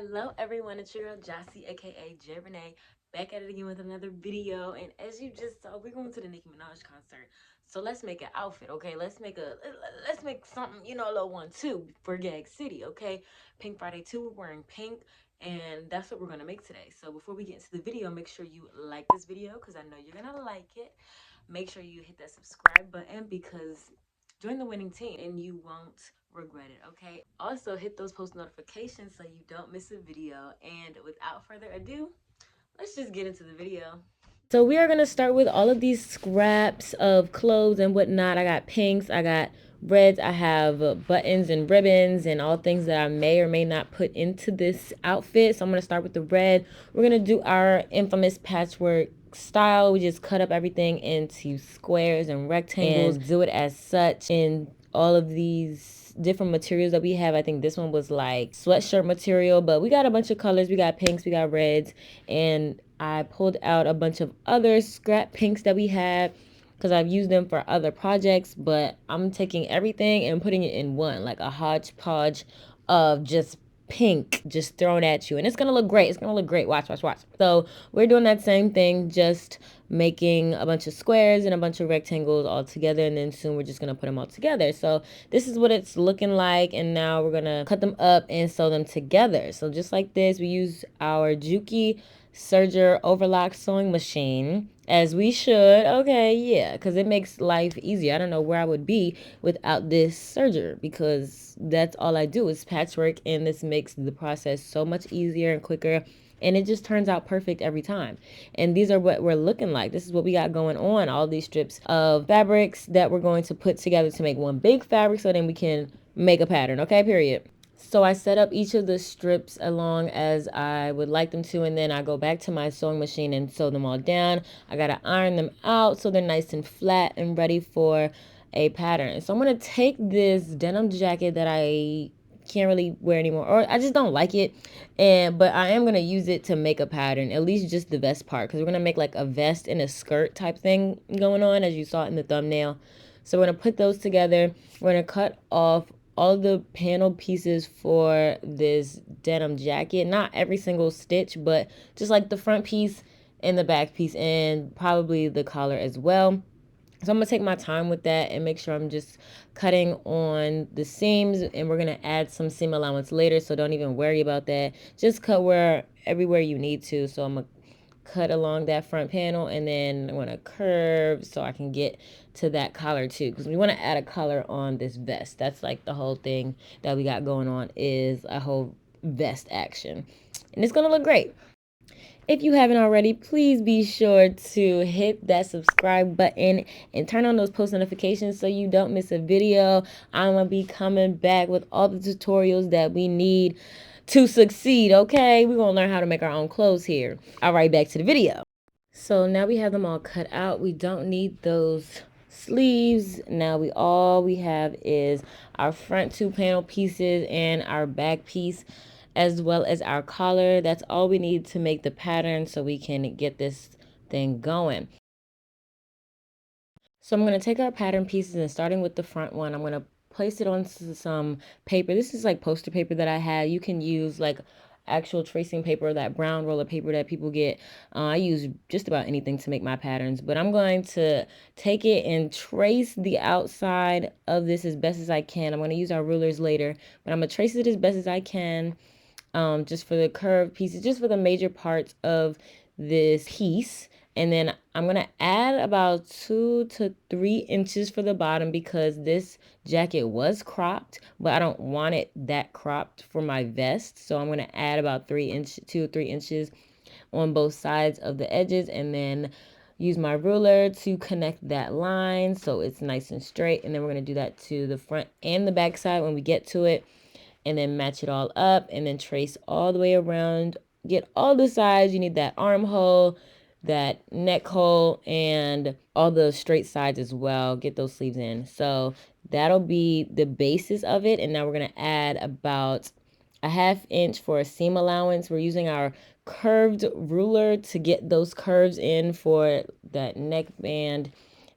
Hello everyone, it's your girl Jassy, aka J Renee, back at it again with another video. And as you just saw, we're going to the Nicki Minaj concert. So let's make an outfit, okay? Let's make something, a little one too for Gag City, okay? Pink Friday 2, we're wearing pink, and that's what we're gonna make today. So before we get into the video, make sure you like this video because I know you're gonna like it. Make sure you hit that subscribe button because join the winning team and you won't regret it, okay? Also, hit those post notifications so you don't miss a video. And without further ado, let's just get into the video. So we are going to start with all of these scraps of clothes and whatnot. I got pinks, I got reds, I have buttons and ribbons and all things that I may or may not put into this outfit. So I'm going to start with the red. We're going to do our infamous patchwork style. We just cut up everything into squares and rectangles and do it as such in all of these different materials that we have. I think this one was like sweatshirt material, but we got a bunch of colors. We got pinks, we got reds, and I pulled out a bunch of other scrap pinks that we had because I've used them for other projects, but I'm taking everything and putting it in one, like a hodgepodge of just pink just thrown at you, and it's gonna look great. It's gonna look great. Watch. So we're doing that same thing, just making a bunch of squares and a bunch of rectangles all together, and then soon we're just gonna put them all together. So this is what it's looking like, and now we're gonna cut them up and sew them together. So just like this, we use our Juki serger overlock sewing machine, as we should. Okay, yeah, because it makes life easier. I don't know where I would be without this serger, because that's all I do is patchwork, and this makes the process so much easier and quicker, and it just turns out perfect every time. And these are what we're looking like. This is what we got going on, all these strips of fabrics that we're going to put together to make one big fabric, so then we can make a pattern. Okay, period. So I set up each of the strips along as I would like them to, and then I go back to my sewing machine and sew them all down. I gotta iron them out so they're nice and flat and ready for a pattern. So I'm gonna take this denim jacket that I can't really wear anymore, or I just don't like it, but I am gonna use it to make a pattern, at least just the vest part, because we're gonna make like a vest and a skirt type thing going on, as you saw in the thumbnail. So we're gonna put those together. We're gonna cut off all the panel pieces for this denim jacket, not every single stitch, but just like the front piece and the back piece, and probably the collar as well. So I'm gonna take my time with that and make sure I'm just cutting on the seams, and we're gonna add some seam allowance later, so don't even worry about that. Just cut everywhere you need to. So I'm gonna cut along that front panel, and then I want to curve so I can get to that collar too, because we want to add a collar on this vest. That's like the whole thing that we got going on, is a whole vest action, and it's gonna look great. If you haven't already, please be sure to hit that subscribe button and turn on those post notifications so you don't miss a video. I'm going to be coming back with all the tutorials that we need to succeed, okay? We're going to learn how to make our own clothes here. All right, back to the video. So now we have them all cut out. We don't need those sleeves. Now all we have is our front two panel pieces and our back piece, as well as our collar. That's all we need to make the pattern so we can get this thing going. So I'm going to take our pattern pieces, and starting with the front one, I'm going to place it on some paper. This is like poster paper that I had. You can use like actual tracing paper, that brown roller paper that people get. I use just about anything to make my patterns, but I'm going to take it and trace the outside of this as best as I can. I'm going to use our rulers later, but I'm going to trace it as best as I can, just for the curved pieces, just for the major parts of this piece. And then I'm going to add about 2 to 3 inches for the bottom, because this jacket was cropped, but I don't want it that cropped for my vest. So I'm going to add about 2 or 3 inches on both sides of the edges, and then use my ruler to connect that line so it's nice and straight. And then we're going to do that to the front and the back side when we get to it, and then match it all up, and then trace all the way around. Get all the sides. You need that armhole, that neck hole, and all the straight sides as well. Get those sleeves in. So that'll be the basis of it. And now we're going to add about a 1/2 inch for a seam allowance. We're using our curved ruler to get those curves in for that neckband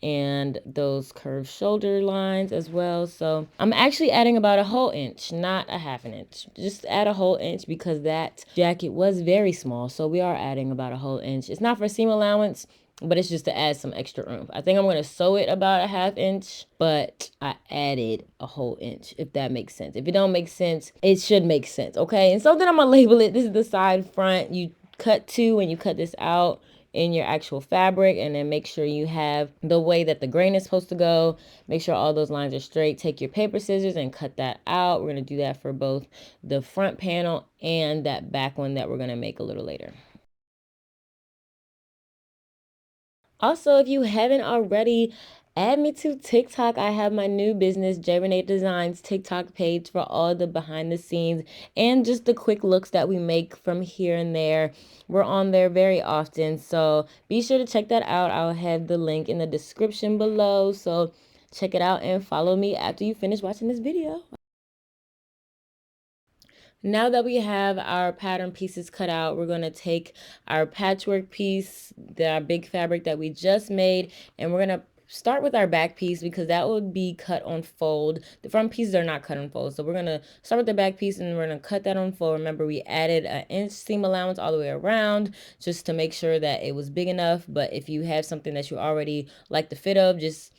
and those curved shoulder lines as well. So I'm actually adding about a whole inch, not a half an inch. Just add a whole inch because that jacket was very small. So we are adding about a whole inch. It's not for seam allowance, but it's just to add some extra oomph. I think I'm going to sew it about a half inch, but I added a whole inch, if that makes sense. If it don't make sense, it should make sense, okay? And so then I'm going to label it. This is the side front. You cut to when you cut this out in your actual fabric, and then make sure you have the way that the grain is supposed to go. Make sure all those lines are straight. Take your paper scissors and cut that out. We're going to do that for both the front panel and that back one that we're going to make a little later. Also, if you haven't already, add me to TikTok. I have my new business, J Designs TikTok page for all the behind the scenes and just the quick looks that we make from here and there. We're on there very often, so be sure to check that out. I'll have the link in the description below, so check it out and follow me after you finish watching this video. Now that we have our pattern pieces cut out, we're going to take our patchwork piece, our big fabric that we just made, and we're going to start with our back piece because that would be cut on fold. The front pieces are not cut on fold. So we're going to start with the back piece and we're going to cut that on fold. Remember, we added an inch seam allowance all the way around just to make sure that it was big enough. But if you have something that you already like the fit of, just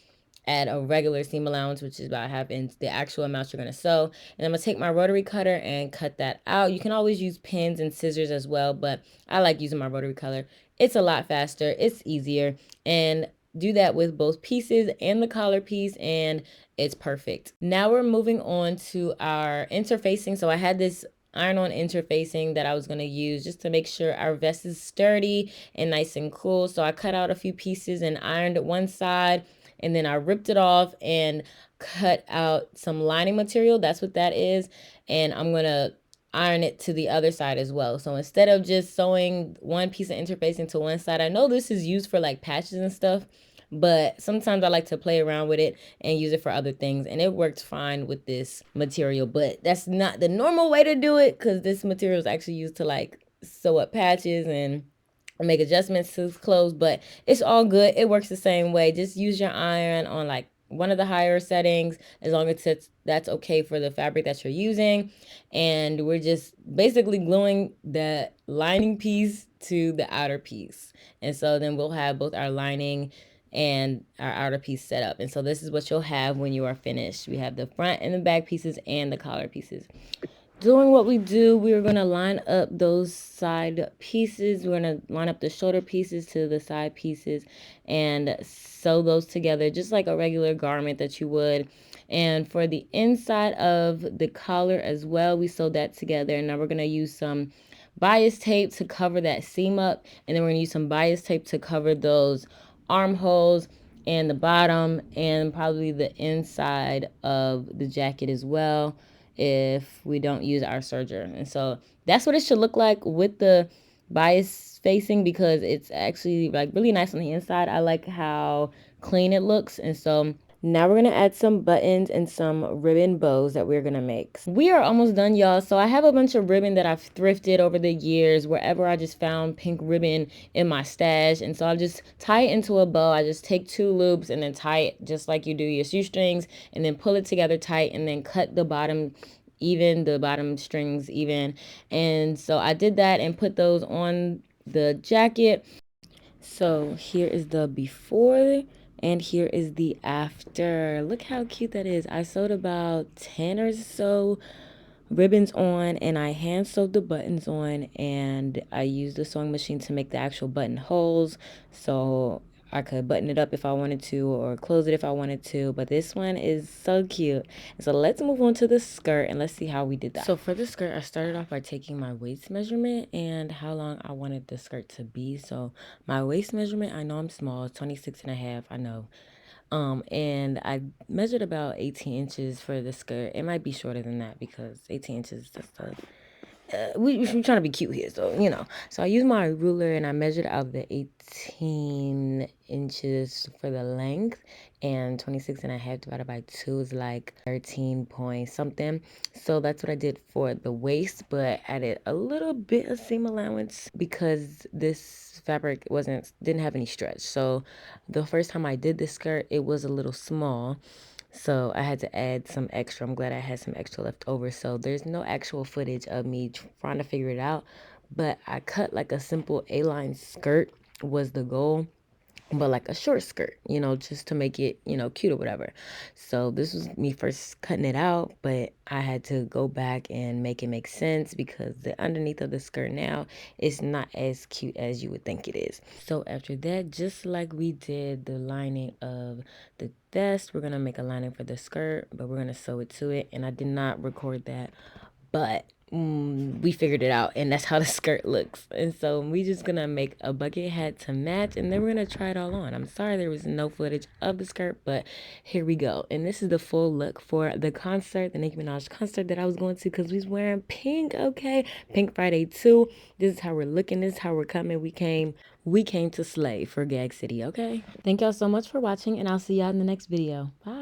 add a regular seam allowance, which is about half inch, the actual amount you're going to sew. And I'm going to take my rotary cutter and cut that out. You can always use pins and scissors as well, but I like using my rotary cutter. It's a lot faster. It's easier. And do that with both pieces and the collar piece, and it's perfect. Now we're moving on to our interfacing. So I had this iron-on interfacing that I was going to use just to make sure our vest is sturdy and nice and cool. So I cut out a few pieces and ironed one side, and then I ripped it off and cut out some lining material. That's what that is. And I'm going to iron it to the other side as well. So instead of just sewing one piece of interfacing to one side, I know this is used for like patches and stuff, but sometimes I like to play around with it and use it for other things, and it works fine with this material. But that's not the normal way to do it because this material is actually used to like sew up patches and make adjustments to clothes, but it's all good. It works the same way. Just use your iron on like one of the higher settings as long as that's okay for the fabric that you're using. And we're just basically gluing the lining piece to the outer piece. And so then we'll have both our lining and our outer piece set up. And so this is what you'll have when you are finished. We have the front and the back pieces and the collar pieces. Doing what we do, we're going to line up those side pieces. We're going to line up the shoulder pieces to the side pieces and sew those together just like a regular garment that you would. And for the inside of the collar as well, we sew that together. And now we're going to use some bias tape to cover that seam up. And then we're going to use some bias tape to cover those armholes and the bottom and probably the inside of the jacket as well if we don't use our serger. And so that's what it should look like with the bias facing because it's actually like really nice on the inside. I like how clean it looks. And so now we're going to add some buttons and some ribbon bows that we're going to make. We are almost done, y'all. So I have a bunch of ribbon that I've thrifted over the years, wherever I just found pink ribbon in my stash. And so I'll just tie it into a bow. I just take 2 loops and then tie it just like you do your shoestrings and then pull it together tight and then cut the bottom even, the bottom strings even. And so I did that and put those on the jacket. So here is the before and here is the after. Look how cute that is. I sewed about 10 or so ribbons on and I hand sewed the buttons on, and I used the sewing machine to make the actual button holes so I could button it up if I wanted to or close it if I wanted to. But this one is so cute. So let's move on to the skirt and let's see how we did that. So for the skirt, I started off by taking my waist measurement and how long I wanted the skirt to be. So my waist measurement, I know I'm small, 26 and a half, I know. And I measured about 18 inches for the skirt. It might be shorter than that because 18 inches is just a we're trying to be cute here, so you know. So I used my ruler and I measured out the 18 inches for the length, and 26 and a half divided by 2 is like 13 point something. So that's what I did for the waist, but added a little bit of seam allowance because this fabric didn't have any stretch. So the first time I did this skirt, it was a little small, so I had to add some extra. I'm glad I had some extra left over. So there's no actual footage of me trying to figure it out. But I cut like a simple A-line skirt was the goal, but like a short skirt, you know, just to make it, you know, cute or whatever. So this was me first cutting it out, but I had to go back and make it make sense because the underneath of the skirt now is not as cute as you would think it is. So after that, just like we did the lining of the vest, we're gonna make a lining for the skirt, but we're gonna sew it to it. And I did not record that, but we figured it out, and that's how the skirt looks. And so we just gonna make a bucket hat to match, and then we're gonna try it all on. I'm sorry there was no footage of the skirt, but here we go. And this is the full look for the concert, the Nicki Minaj concert that I was going to, because we was wearing pink. Okay, Pink Friday too. This is how we're looking. This is how we're coming. We came to slay for Gag City. Okay, thank y'all so much for watching, and I'll see y'all in the next video. Bye.